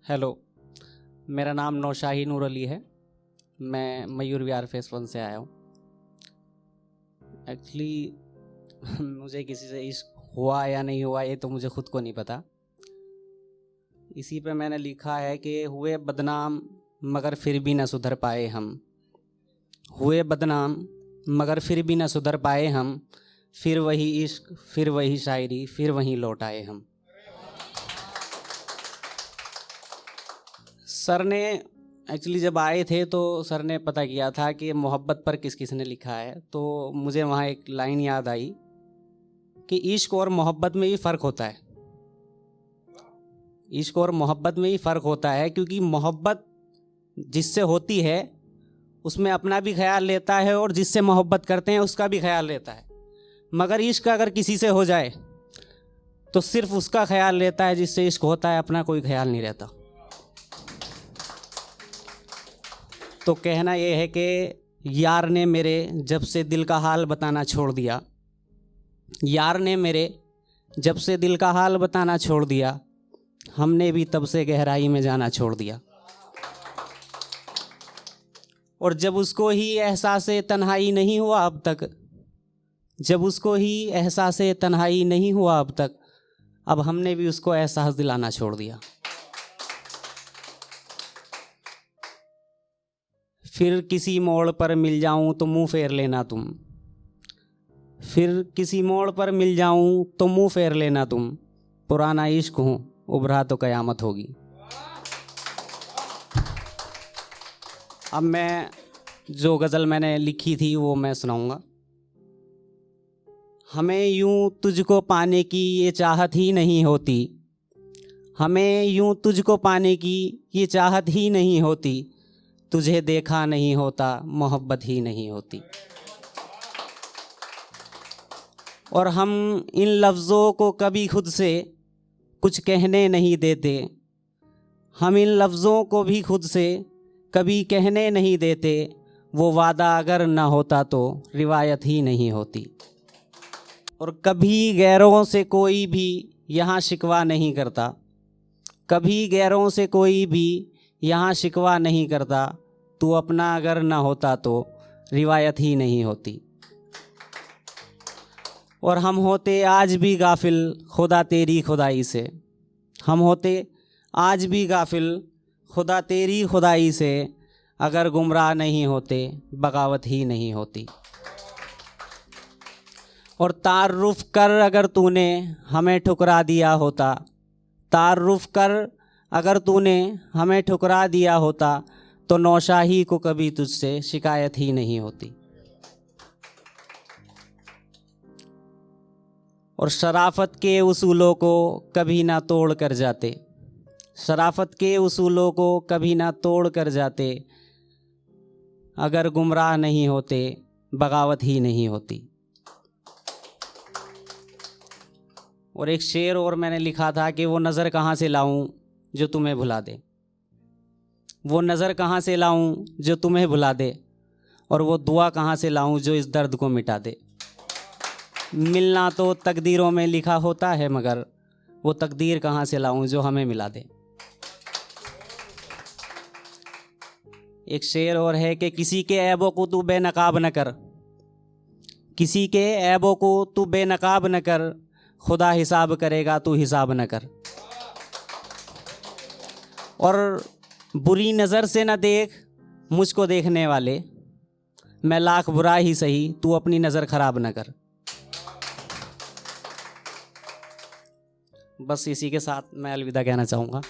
Hello, मेरा नाम नौशाही नूर अली है। मैं मयूर विहार फेस 1 से आया हूँ। एक्चुअली मुझे किसी से इश्क हुआ या नहीं हुआ ये तो मुझे खुद को नहीं पता। इसी पे मैंने लिखा है कि हुए बदनाम मगर फिर भी न सुधर पाए हम। हुए बदनाम मगर फिर भी न सुधर पाए हम। फिर वही इश्क, फिर वही शायरी, फिर वहीं लौट आए हम। सर ने एक्चुअली जब आए थे तो सर ने पता किया था कि मोहब्बत पर किस किस ने लिखा है, तो मुझे वहाँ एक लाइन याद आई कि इश्क और मोहब्बत में भी फ़र्क होता है। इश्क और मोहब्बत में भी फ़र्क होता है, क्योंकि मोहब्बत जिससे होती है उसमें अपना भी ख्याल लेता है और जिससे मोहब्बत करते हैं उसका भी ख्याल लेता है। मगर इश्क अगर किसी से हो जाए तो सिर्फ उसका ख्याल लेता है जिससे इश्क होता है, अपना कोई ख्याल नहीं रहता। तो कहना ये है कि यार ने मेरे जब से दिल का हाल बताना छोड़ दिया। यार ने मेरे जब से दिल का हाल बताना छोड़ दिया। हमने भी तब से गहराई में जाना छोड़ दिया। और जब उसको ही एहसास-ए तन्हाई नहीं हुआ अब तक, जब उसको ही एहसास-ए तन्हाई नहीं हुआ अब तक, अब हमने भी उसको एहसास दिलाना छोड़ दिया। फिर किसी मोड़ पर मिल जाऊं तो मुंह फेर लेना तुम। फिर किसी मोड़ पर मिल जाऊं तो मुंह फेर लेना तुम। पुराना इश्क हूं, उभरा तो कयामत होगी। अब मैं जो गज़ल मैंने लिखी थी वो मैं सुनाऊंगा। हमें यूं तुझको पाने की ये चाहत ही नहीं होती। हमें यूं तुझको पाने की ये चाहत ही नहीं होती। तुझे देखा नहीं होता, मोहब्बत ही नहीं होती। और हम इन लफ्ज़ों को कभी खुद से कुछ कहने नहीं देते। हम इन लफ्ज़ों को भी खुद से कभी कहने नहीं देते। वो वादा अगर ना होता तो रिवायत ही नहीं होती। और कभी गैरों से कोई भी यहाँ शिकवा नहीं करता। कभी गैरों से कोई भी यहाँ शिकवा नहीं करता। तू अपना अगर ना होता तो रिवायत ही नहीं होती। और हम होते आज भी गाफिल खुदा तेरी खुदाई से। हम होते आज भी गाफिल खुदा तेरी खुदाई से। अगर गुमराह नहीं होते बगावत ही नहीं होती। और तारुफ कर अगर तूने हमें ठुकरा दिया होता। तारुफ कर अगर तूने हमें ठुकरा दिया होता तो नौशाही को कभी तुझसे शिकायत ही नहीं होती। और शराफत के उसूलों को कभी ना तोड़ कर जाते। शराफत के उसूलों को कभी ना तोड़ कर जाते। अगर गुमराह नहीं होते बगावत ही नहीं होती। और एक शेर और मैंने लिखा था कि वो नज़र कहाँ से लाऊं जो तुम्हें भुला दे। वो नज़र कहाँ से लाऊं जो तुम्हें भुला दे। और वो दुआ कहाँ से लाऊं जो इस दर्द को मिटा दे। मिलना तो तकदीरों में लिखा होता है, मगर वो तकदीर कहाँ से लाऊं जो हमें मिला दे। एक शेर और है कि किसी के ऐबों को तू बेनकाब न कर। किसी के ऐबों को तू बेनकाब न कर। खुदा हिसाब करेगा तू हिसाब न कर। और बुरी नज़र से न देख मुझको देखने वाले। मैं लाख बुरा ही सही, तू अपनी नज़र ख़राब न कर। बस इसी के साथ मैं अलविदा कहना चाहूँगा।